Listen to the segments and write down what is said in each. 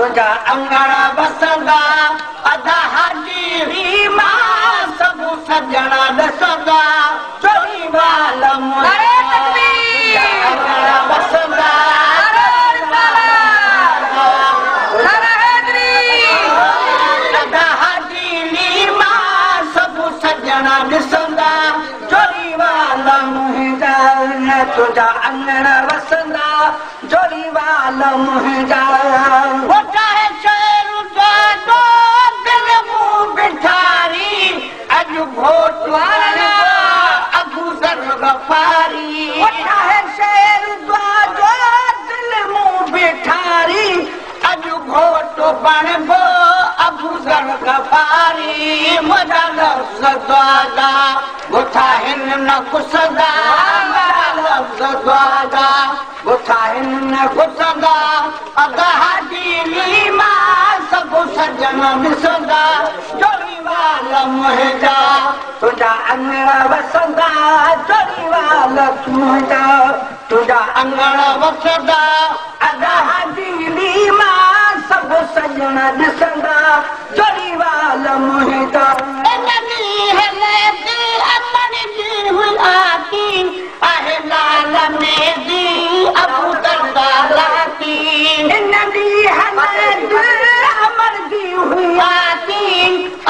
तुझा अंगण बसंदा अदा हाजी मां सब सजणा ॾसंदा चोरी वाल नारे तकबीर अंगण बसंदा नारे हैदरी अदा हाजी मां सब सजणा ॾसंदा चोरी वाल मुंहिंजा तुझा अंगण बसंदा चोरी वाल मुंहिंजा तुझा अंगण वसंदा चोरी वाल तुंहिंजा तुझा अंगण वसंदा अदा हाजी मां सभु सजण ॾिसंदा चोरी वाल मुंहिंजा आहे लाल में दी अबू दरदा लाती नदी हलद अमर दी हुई आती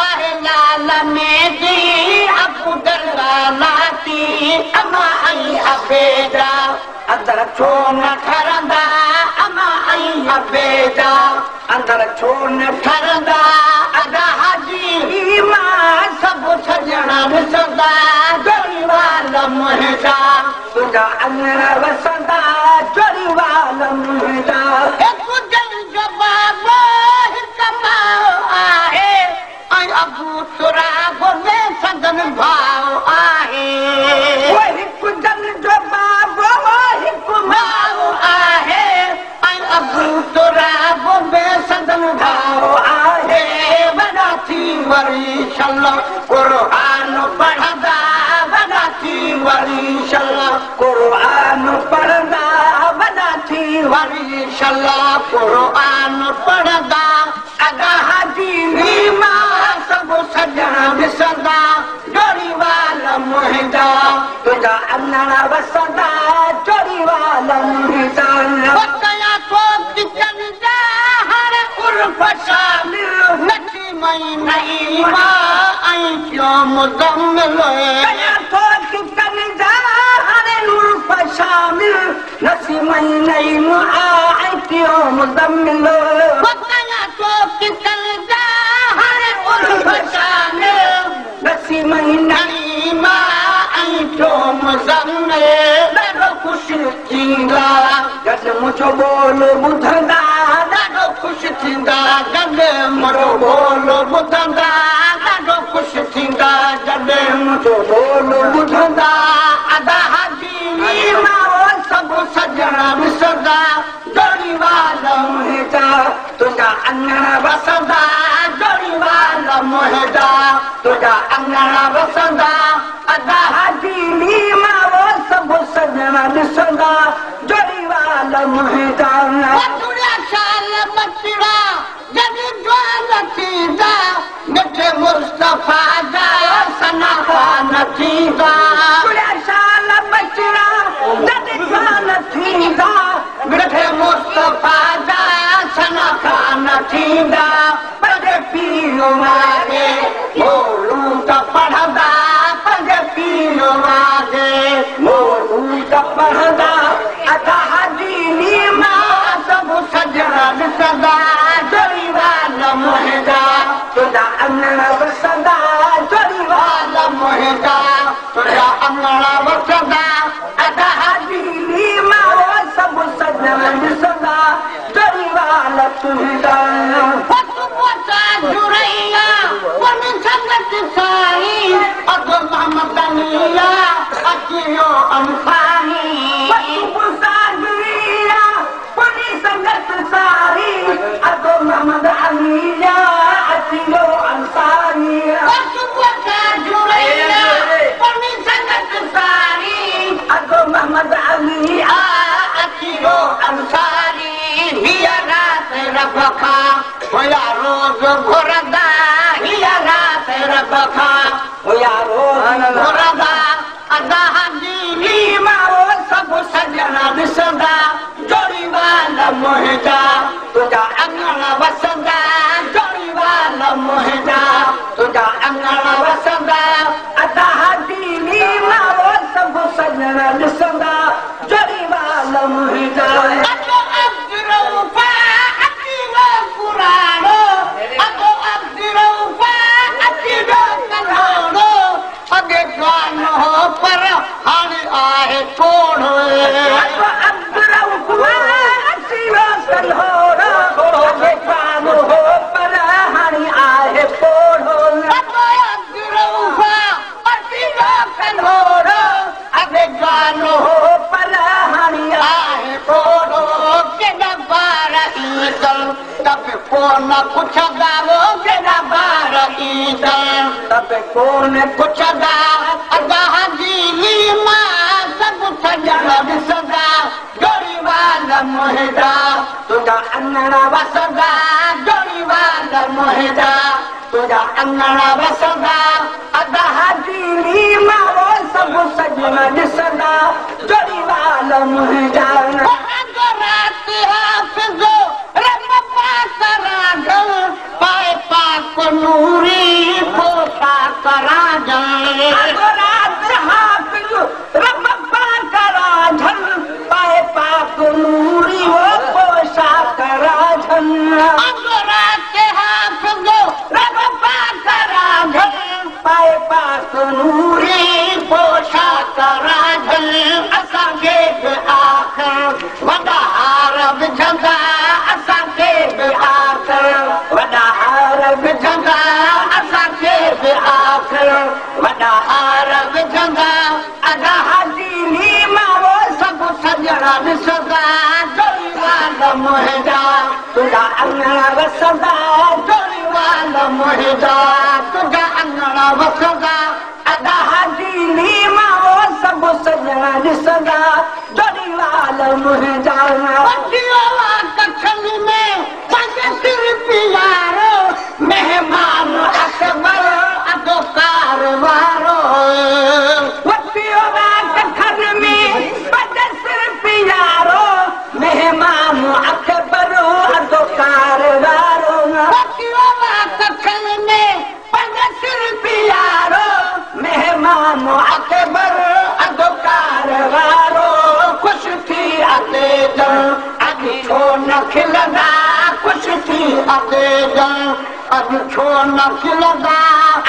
आहे लाल में दी अबू दरदा लाती अमा आई अबेदा अंदर छो न ठरंदा अमा आई अबेदा अंदर छो न ठरंदा अदा हाजी मां सभु सजणा ॾिसंदा चोरी वाल मुंहिंजा तुझा अंगण वसंदा चोरी वाल मुंहिंजा हिकु जल जो बाबो हिकु माओ आहे ऐं अबू तुराब में सदन भाउ आहे हिकु जल जो बाबो हिकु माओ आहे ऐं अबू तुराब में सदन भाउ आहे वॾा थी वरी शल क़ुरान पढ़ंदा वॾा थी वरी शल क़ुरान पढ़ंदा वॾा थी वरी शल क़ुरान पढ़ंदा अदा हाजी मां सभु सजण ॾिसंदा चोरी वाल मुंहिंजा तुंहिंजा अंगण वसंदा चोरी वाल मुंहिंजा नची मई नई मां ऐं क्यों मुदम्मिल शामिल नसी मई नई मां ऐं क्यों मुदम्मिल नसी मई नई मां ऐं क्यों मुदम्मिल ॾाढो ख़ुशि थींदा जॾहिं मुंहिंजो ॿोल ॿुधंदा ॾाढो ख़ुशि थींदा जॾहिं मुंहिंजो ॿोल ॿुधंदा ॾाढो ख़ुशि थींदा जॾहिं मुंहिंजो ॿोल ॿुधंदा अदा हाजी मां सभु सजण ॾिसंदा चोरी वाल मुंहिंजा तुंहिंजा अंगण वसंदा चोरी वाल मुंहिंजा तुंहिंजा अंगण वसंदा अदा हाजी मां सभु सजण ॾिसंदा चोरी वाल मुंहिंजा मिठे मुस्तफा जा सना खान थींदा शाल बचड़ा जॾहिं खान थींदा मिठे मुस्तफा जा सना खान थींदा पंज पीर वागे मोलू त पढ़ंदा पंज पीर वागे मोलू त पढ़ंदा अदा हाजी मां सभु सजण ॾिसंदा चोरी वाल मुंहिंजा तुंहिंजा अंगण वसंदा चोरी वाल मुंहिंजा तुंहिंजा अंगण वसंदा अदा हाजी मां सभु सजण ॾिसंदा चोरी वाल तुंहिंजा जुरैया संगत साई अधु महमदनिया अचियो अंसारी संगत सारी अधु महमद अनिया अचियो अंसारी जुरैया संगत सारी अधु महमद अनिया अचियो अंसारी हिया रात रबखा होया रोज घुरदा हिया रात रबखा होया रोज घुरदा अदा दीनी मारो सब सजना दिसदा जोड़ी वाला मोहजा तुझा अंगना वसदा जोड़ी वाला मोहजा तुझा अंगना वसदा अदा दीनी मारो सब सजना दिसदा जोड़ी वाला मोहजा अतो अब्दुरौफा अकीला कुरानो अतो अब्दुरौफा अकीला कन्हानो अगे गानो पर हाने आहे कोण अतो अब्दुरौफा अकीला कन्हानो अगे गानो पर हाने आहे कोण अतो अब्दुरौफा अकीला कन्हानो अगे गानो पर हाने आहे कोण के दबार ईदल तब कोन कुछ गावो के दबार ईदल तब कोन कुछ गा अदा दीनी मां सब सजन दिसदा जोड़ी वाला मोहदा तुझा अंगना वसदा जोड़ी वाला मोहदा तुझा अंगना वसदा अदा दीनी मां वो सब सजन दिसदा जोड़ी वाला मोहदा रात हाफिजो रब पाक राजल पाए पाक नूरी पोता कराजल रात हाफिजो रब पाक राजल पाए पाक नूरी वो पोसा कराजल रात हाफिजो रब पाक राजल पाए पाक नूरी पोसा कराजल असांखे आखिर वॾा हार विझंदा असांखे बि आखिर वॾा हार विझंदा असांखे बि आखिर वॾा हार विझंदा अदा दीनी मां सभु सजणा ॾिसंदा जोड़ी वाला मोहजा तुंहिंजा अंगणा वसंदा जोड़ी वाला मोहजा तुंहिंजा अंगणा वसंदा अदा दीनी मां सभु सजणा ॾिसंदा जोड़ी वाला मोहजा कखन में पंहिंजे सिर पियारो मेहमान अकबर अदोकार वारो कखन में पंहिंजे सिर पियारो मेहमान अकबर अदोकार वारो कखन में पंहिंजे सिर पियारो मेहमान अकबर अदोकार वारो खुश थी अते अॼु छो न खिलंदा खुश थी अते अॼु छो न खिलंदा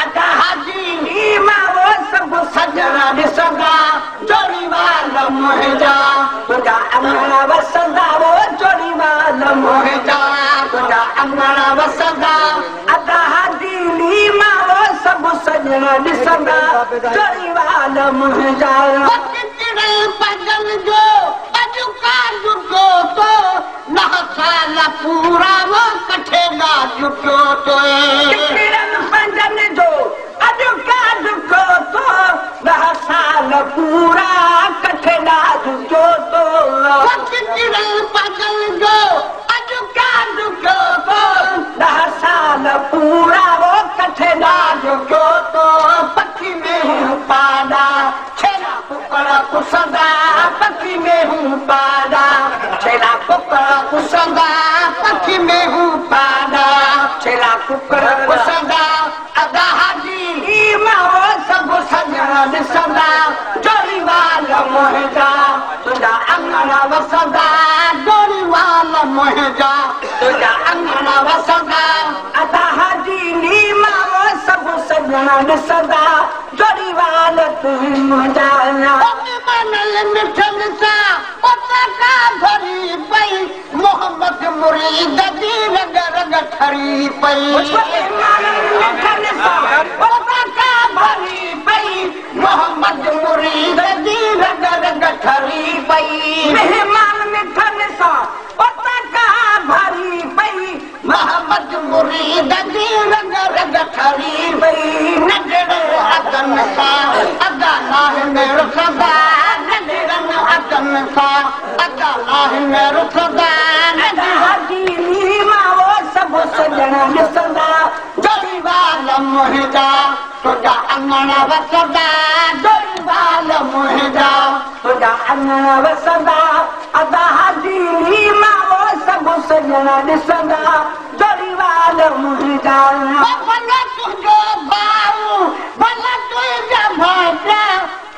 अदा दीनी मां सभु सजणा ॾिसंदा जोड़ी वाला मोहजा तुंहिंजा अंगणा वसंदा वो जोड़ी वाला मोहजा तुंहिंजा अंगणा वसंदा अदा दीनी मां सभु सजणा ॾिसंदा जोड़ी वाला मोहजा पजल जो अॼु काजू तो न साल पूरा वो कठे ना जुटो तो पंजन जो अॼु काजू तो न साल पूरा कठे ना जुटो तो पजल जो अॼु काजू तो न साल पूरा वो कठे ना जुटो तो पखी में पादा छेला कुकड़ा कुसंदा पखी में हूँ पादा छेला कुकड़ा कुसंदा पखी में हूँ पादा छेला कुकड़ा कुसंदा अदा दीनी मां सभु सजणा ॾिसंदा जोड़ी वाला मोहजा तुंहिंजा अंगणा वसंदा जोड़ी वाला मोहजा तुंहिंजा अंगणा वसंदा अदा दीनी मां सभु सजणा ॾिसंदा जोड़ी वाला तुंहिंजी मोहजा मनल मिठन सा पता भरी पई मोहम्मद मुरीद दी रग रग ठरी पई मिठन सा पता भरी पई मोहम्मद मुरीद दी रग रग ठरी पई मेहमान मिठन सा पता भरी पई मोहम्मद मुरीद दी रग रग ठरी पई नजर अदन सा अदा लाह में रुखदा नजरन अदन सा अदा लाह में रुखदा नजर दीनी मां ॾिसंदा जड़ीवाल मुंहिंजा तुंहिंजा अंगण वसंदा जड़ीवाल मुंहिंजा तुंहिंजा अंगण वसंदा अदा दीनी मां सभु सॼणा ॾिसंदा जड़ीवाल मुंहिंजा भला तुंहिंजो भाऊ भला तुंहिंजा भाइटा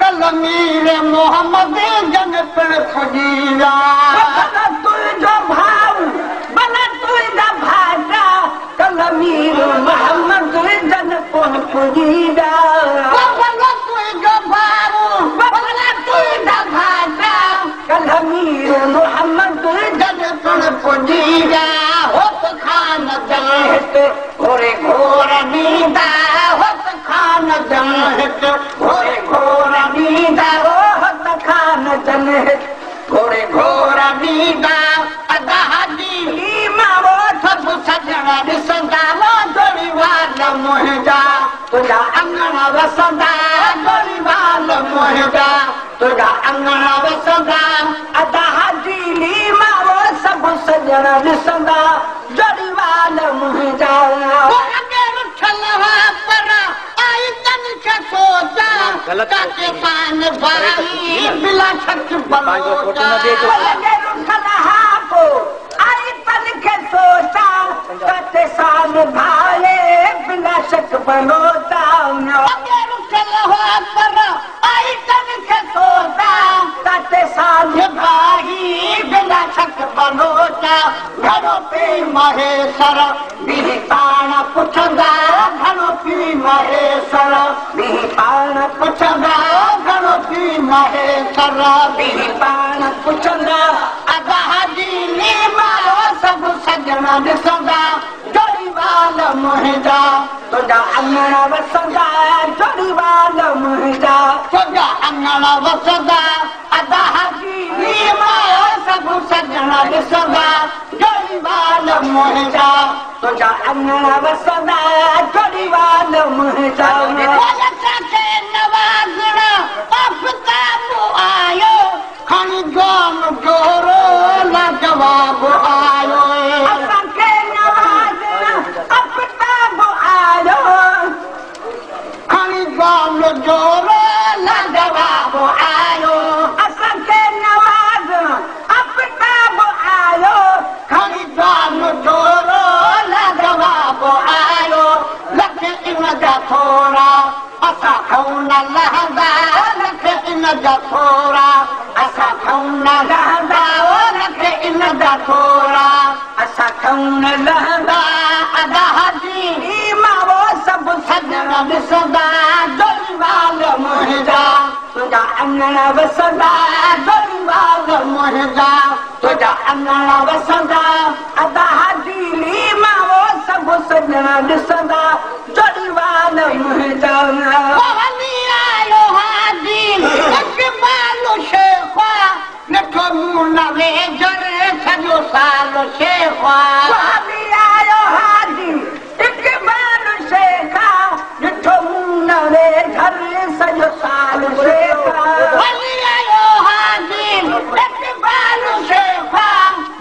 कलमीर मोहम्मद जन पिण खुजी विया भला तुंहिंजो भाऊ भला तुंहिंजा भाइटा कलमीर मोहम्मद जन पिण खुजी विया भला तुंहिंजो भाऊ भला तुंहिंजा भाइटा कलमीर मोहम्मद जन पिण खुजी विया होत खान जन हिते घोरे घोर नींदा होत खान जन हिते घोरे घोर नींदा होत खान जन हिते घोरे घोर नींदा अदा दीनी मां सभु सॼणा ॾिसंदा जड़ीवाल मुंहिंजा तुंहिंजा अंगण वसंदा जड़ीवाल मुंहिंजा तुंहिंजा अंगण वसंदा अदा दीनी मां सभु सॼणा ॾिसंदा जड़ीवाल मुंहिंजा काके पान भाई बिला छत बलोचा आई तन के सोचा काके सान भाले बिला छत बलोचा आई तन के सोचा काके सान भाई बिला छत बलोचा घरो पे महेश्वर बिही पाण पुछंदा घरो पी महेश्वर बिही पाण पुछंदा घरो पी महेश्वर बिही पाण पुछंदा अदा दीनी मां सभु सॼणा ॾिसंदा जड़ीवाल मुंहिंजा तुंहिंजा अंगण वसंदा जड़ीवाल मुंहिंजा तुंहिंजा अंगण वसंदा अदा दीनी मां सभु सॼणा ॾिसंदा जड़ीवाल मुंहिंजा तुंहिंजा अंगण वसंदा जड़ीवाल मुंहिंजा नवाज़णा आफ़ताब आयो खणी गोम जोरो न जवाब आयो असांखे नवाज़णा आफ़ताब आयो खणी गोम जोरो न जवाब आयो असांखे नवाज़णा आफ़ताब आयो खणी गोम जोरो न जवाब आयो लख इन जा थोरा असां खाऊं न लहंदा लख इन जा थोरा असां खाऊं न लहंदा लख इन जा थोरा असां खाऊं न लहंदा अदा दीनी मां सभु सॼणा ॾिसंदा जड़ीवाल मुंहिंजा तुंहिंजा अंगण वसंदा जड़ीवाल मुंहिंजा तुंहिंजा अंगण वसंदा अदा दीनी मां सभु सॼणा ॾिसंदा जड़ीवाल मुंहिंजा आयो हादी इकबाल शेखा नठो मुंहुं न वेझर सॼो साल शेखा आयो हादी इकबाल शेखा नठो मुंहुं न वेझर सॼो साल शेखा आयो हादी इकबाल शेखा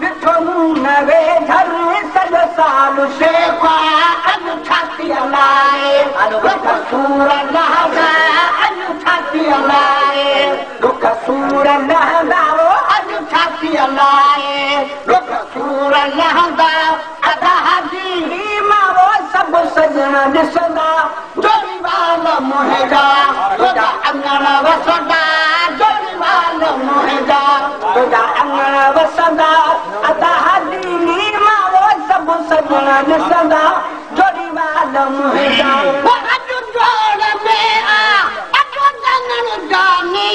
नठो मुंहुं न वेझर सॼो साल शेखा अॼु छाती हलाए दुख सूर लहंदा अॼु छाती हलाए दुख सूर लहंदा अॼु छाती हलाए दुख सूर लहंदा अदा दीनी मां सभु सॼणा ॾिसंदा जड़ीवाल मुंहिंजा तुंहिंजा अंगण वसंदा जड़ीवाल मुंहिंजा तुंहिंजा अंगण वसंदा अदा दीनी मां सभु सॼणा ॾिसंदा जड़ीवाल मुंहिंजा अॼु जोड़ में अॼु दंगण जानी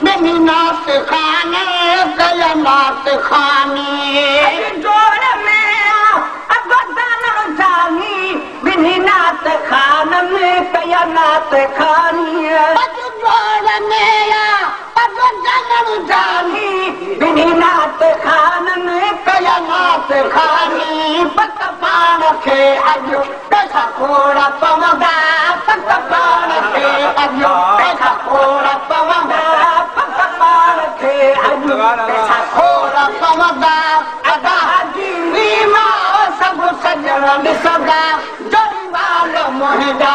बिनी नात खाने कया नात खानी जोड़ में अॼु दंगण जानी बिनी नात खान में कया नात खानी अॼु जोड़ में अॼु दंगण जानी बिनी नात खान में कया नात खानी पत पाण खे अॼु पैसा खोड़ा पवंदा पत पाण खे अॼु पैसा खोड़ा पवंदा पत पाण खे अॼु पैसा खोड़ा पवंदा अदा दीनी मां सभु सॼणा सजण ॾिसंदा जोड़ीवाल मोहिंदा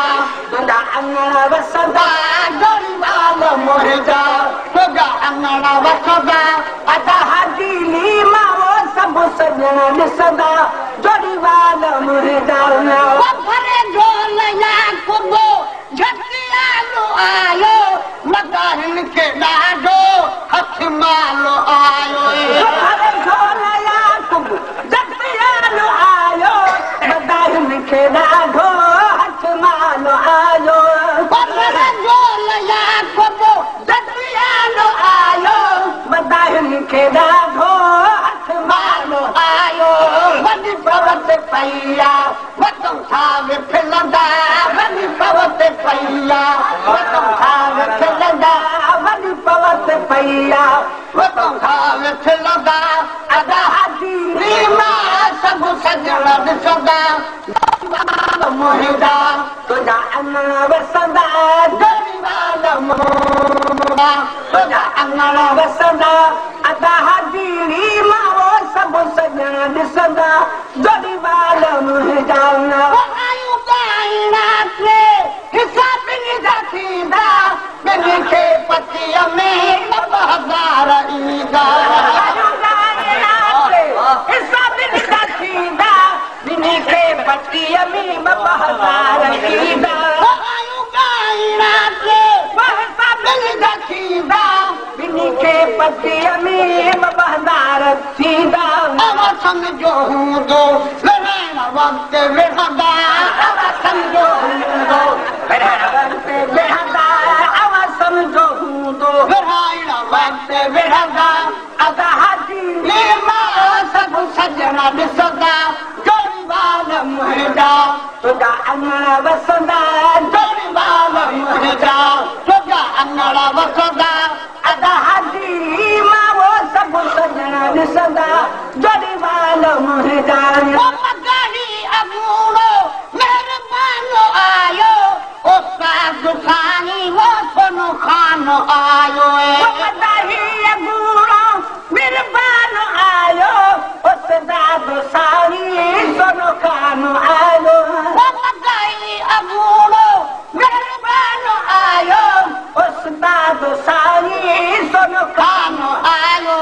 तुंहिंजा अंगण वसंदा जोड़ीवाल मोहिंदा तुंहिंजा अंगण वसंदा अदा दिली मां सभु सजण ॾिसंदा जोड़ीवाल मोहिंदा भरे झोल याकूब झटियालो आयो मदाहिन खे ॾाढो हथ मालो आयो भरे झोल याकूब झटियालो आयो मदाहिन खे ॾाढो हथ मालो आयो भरे झोल याकूब झटियालो आयो मदाहिन खे ॾाढो हथ मालो आयो वॾी पवत पईया वतूं छा विफलंदा वॾी पवत पईया वतूं छा विफलंदा वॾी पवत पईया वतूं छा विफलंदा अदा दिली मां सभु सजण ॾिसंदा मोहिंदा तुंहिंजा अंगण वसंदा जोड़ीवाल मोहिंदा तुंहिंजा अंगण वसंदा अदा दिली मां सभु सजण ॾिसंदा जोड़ीवाल मोहिंदा आयूं ॻाइणा थे हिसाब जा थींदा ॿिन्ही खे पतीअ में 9,000 ईंदा हिसाब जा थींदा ॿिन्ही खे पतीअ में 9,000 ईंदा आयूं ॻाइणा थे हिसाब जा थींदा ॿिन्ही खे पतीअ में 9,000 थींदा समझो हूंदो विरहण वक़्तु विरहंदा समझो हूंदो विरहण वक़्तु विरहंदा समझो हूंदो विरहण वक़्तु विरहंदा अदा दिली मां सभु सजण ॾिसंदा जोड़ीवाल मोहिंदा तुंहिंजा अंगण वसंदा जोड़ीवाल मोहिंदा तुंहिंजा अंगण वसंदा अदा दिली मां सभु सजण ॾिसंदा जोड़ीवाल मोहिंदा मदाही अबूड़ो महिरबानो आयो उस्ताद साईं वो सोनो खान आयो मदाही अबूड़ो महिरबानो आयो उस्ताद साईं सोनो खान आयो मदाही अबूड़ो महिरबानो आयो उस्ताद साईं सोनो खान आयो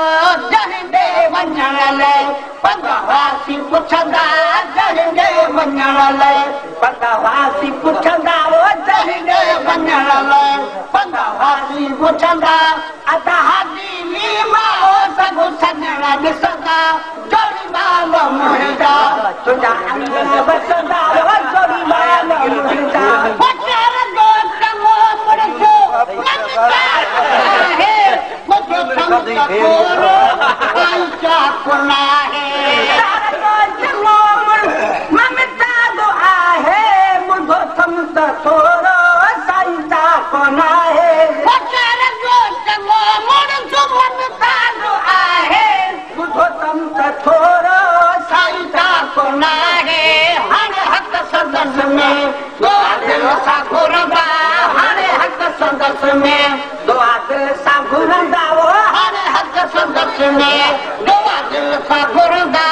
जहिंदे वञण लाइ पंधवासी पुछंदा जहिंदे वञण लाइ पंधवासी पुछंदा जहिंदे वञण लाइ पंधवासी पुछंदा अदा दिली मां सभु सजण ॾिसंदा जोड़ीवाल मोहिंदा तुंहिंजा अंगण वसंदा जोड़ीवाल मोहिंदा बचार दोस्त मोर जो नमता है मुझे समझ थोरो आई क्या गुना है ममता दो आहे मुझो समझ थोरो साईं जा गुना है बचार दोस्त मोर जो ममता दो आहे मुझो समझ थोरो साईं जा गुना है हर हक संदस में दुआ दिल सां घुरंदा हर हक संदस में दुआ दिल सां घुरंदा हर हक संदस में दुआ दिल सां घुरंदा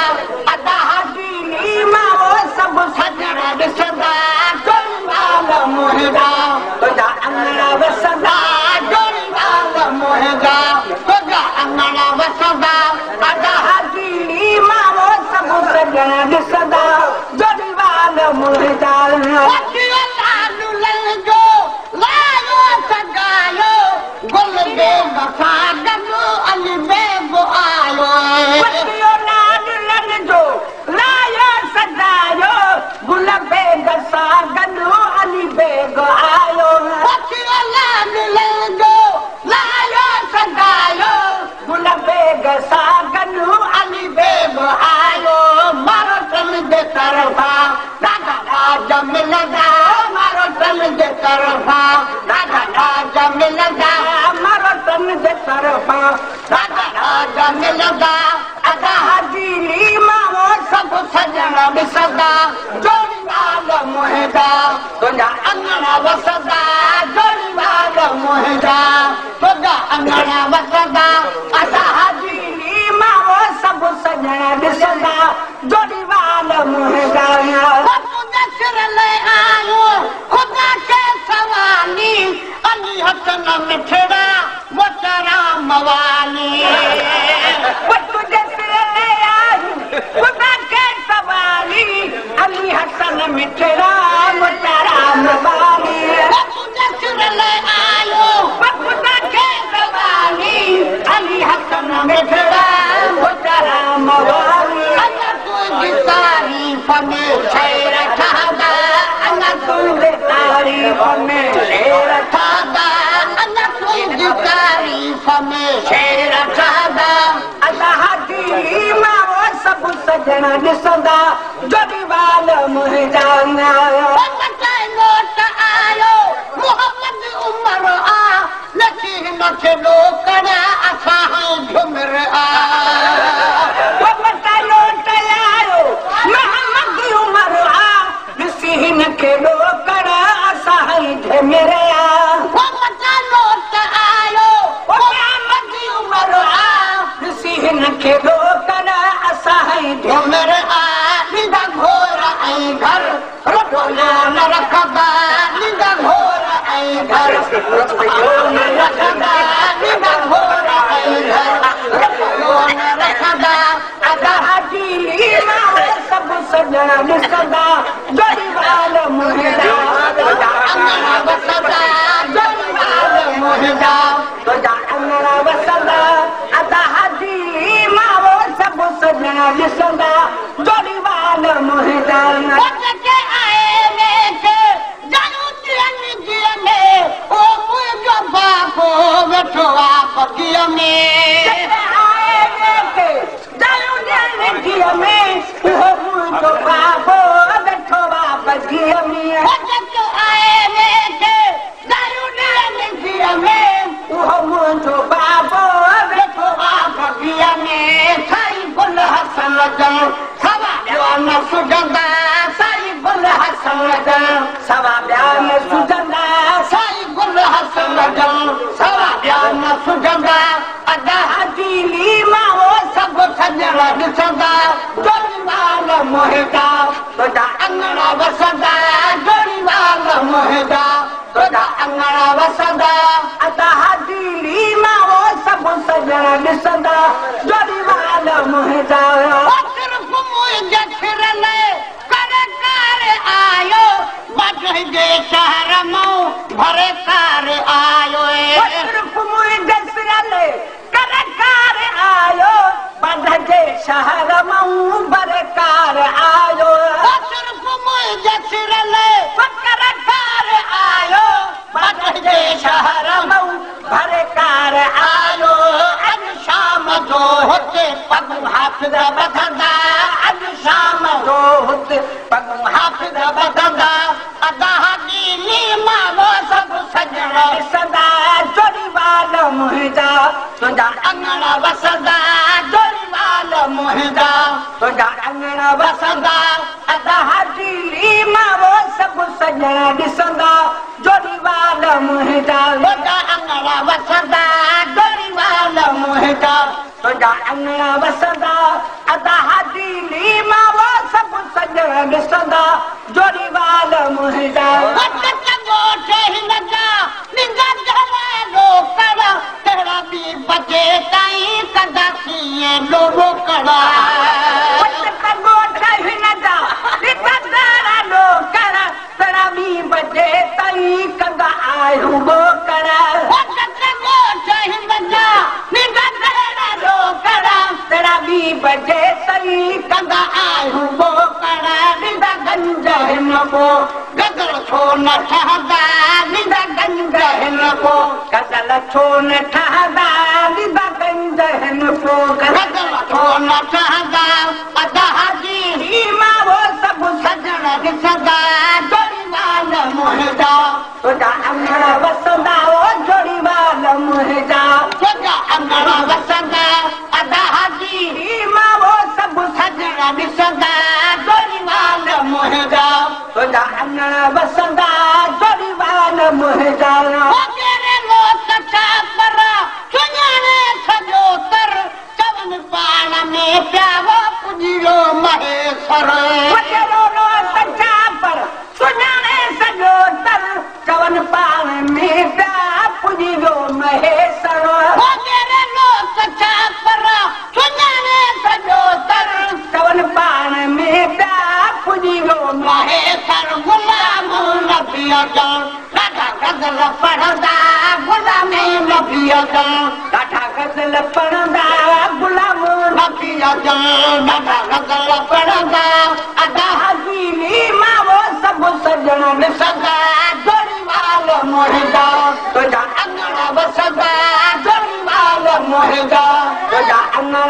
अदा दिली मां सभु सजण ॾिसंदा जोड़ीवाल मोहिंदा तुंहिंजा अंगण वसंदा जोड़ीवाल मोहिंदा तुंहिंजा अंगण वसंदा अदा दिली मां सभु सजण ॾिसंदा जोड़ीवाल मोहिंदा जो लायो सगायो गुल बे वफा गॾु अली बेगो आयो जो लायो सगायो गुल बे वफा गॾु अली बेगो आयो जो लायो सगायो गुल बे वफा गॾु अली बेगो आयो मारो तन जे तरफ़ा ॾाढा राज मिलंदा मारो तन जे तरफ़ा ॾाढा राज मिलंदा मारो तन जे तरफ़ा ॾाढा राज मिलंदा अदा दिली मां सभु सजण ॾिसंदा जोड़ीवाल मोहिंदा तुंहिंजा अंगण वसंदा जोड़ीवाल मोहिंदा तुंहिंजा अंगण वसंदा अदा दिली मां सभु सजण ॾिसंदा जोड़ीवाल मोहिंदा वो तुझे से ले आई खुदा के सवारी अली हसन मिठड़ा मुतारा मवाली वो तुझे से ले आयो वो खुदा के सवारी अली हसन मिठड़ा मुतारा मवाली अल्लाह तुझी तारीफ में शेर ठादा अल्लाह तुझी तारीफ में शेर ठादा अल्लाह तुझी तारीफ में शेर ठादा अल्लाह दी मां सब सजना ॾिसंदा जॾहिं वाल मुंहिं जाना लोट आयो मोहम्मद उमर आ नची नचे लोकड़ असां झुमर आ लोट आयो मोहम्मद उमर आ ॾिसी हिनखे लोकड़ असां झुमर आ लोट आयो मोहम्मद उमर आ ॾिसी हिनखे लोकड़ असां झुमर आ निंदा घोर ऐं घर रखोला न रखंदा निंदा घोर ऐं घर रखोला न रखंदा निंदा घोर ऐं घर रखोला न रखंदा अदा दिली मां सब सजना ॾिसंदा जॾहिं वाल मुंहिंजा अंगणा वसंदा जॾहिं वाल मुंहिंजा तुंहिंजा अंगणा वसंदा अदा दिली मां सब सजना ॾिसंदा जॾहिं वाल मुंहिंजा वेठो आहे बगीअ में बगीअ में उहो मुंहिंजो बाबो वेठो आहे बगीअ में उहो मुंहिंजो बाबो वेठो आहे बगीअ में साईं गुल हसन जण सवा ॿिया न सुझंदा साईं गुल हसन जण सवा ॿिया न सुझंदा साईं गुल हसन जण सवा ॿिया न सुझंदा अदा दिली मां सभु सजण ॾिसंदा जोड़ी वाल मुंहिंजा तुंहिंजा अंगणा वसंदा जोड़ी वाल मुंहिंजा तुंहिंजा अंगणा वसंदा अदा दिली मां सभु सजण ॾिसंदा जोड़ी वाल मुंहिंजा सिर्फ़ मुंहिंजे फिरल कलाकार आयो बजहि जे शहर मां भरे कार आयो सिर्फ़ मुंहिंजे फिरल कलाकार आयो बजहि जे शहर मां भरे कार आयो सिर्फ़ मुंहिंजे फिरल कलाकार आयो बजहि जे शहर मां भरे कार आयो अॼु शाम जो हुते पग हाफ़िज़ ॿधंदा अॼु शाम जो हुते पग हाफ़िज़ ॿधंदा अदा दिली मां सभु सजण ॾिसंदा जोड़ी वाल मुंहिंजा तुंहिंजा अंगणा वसंदा जोड़ी वाल मुंहिंजा तुंहिंजा अंगणा वसंदा अदा दिली मां सभु सजण ॾिसंदा जोड़ी वाल मुंहिंजा तुंहिंजा अंगणा वसंदा जोड़ी वाल मुंहिंजा तुंहिंजा अंगणा वसंदा अदा दिली मां सभु सजण ॾिसंदा जोड़ी वाल मुंहिंजा तेरा बि बजे ताईं कंदा कीअं लोलो कड़ा तेरा बि बजे ताईं कंदा आहियूं बोकड़ा तेरा बि बजे ताईं कंदा आहियूं बोकड़ा निंदा गंज हिन को गदल छो न ठहंदा निंदा गंज हिन को गदल छो न ठहंदा निंदा गंज हिन को गदल छो न ठहंदा अदा दिली मां सभु सजण ॾिसंदा जोड़ी वाल मुंहिंजा तुंहिंजा अंगणा वसंदा जोड़ी वाल मुंहिंजा तुंहिंजा अंगणा वसंदा अदा दिली मां सभु सजण ॾिसंदा जोड़ी वाल मुंहिंजा तुंहिंजा अंगणा वसंदा जोड़ी वाल मुंहिंजा चवनि पाण में प्याव पुॼियो महेश्वर सुञाणे सॼो तर चवनि पाण में प्या पुॼियो महेश्वर पिया जा ॾाढा गज़ल पढ़ंदा गुलाम न पिया जा ॾाढा गज़ल पढ़ंदा गुलाम न पिया जा ॾाढा गज़ल पढ़ंदा अदा हज़ीरी मावो सभु सजण ॾिसंदा दरिवाल मोहिंदा तुंहिंजा अंगण वसंदा दरिवाल मोहिंदा तुंहिंजा अंगण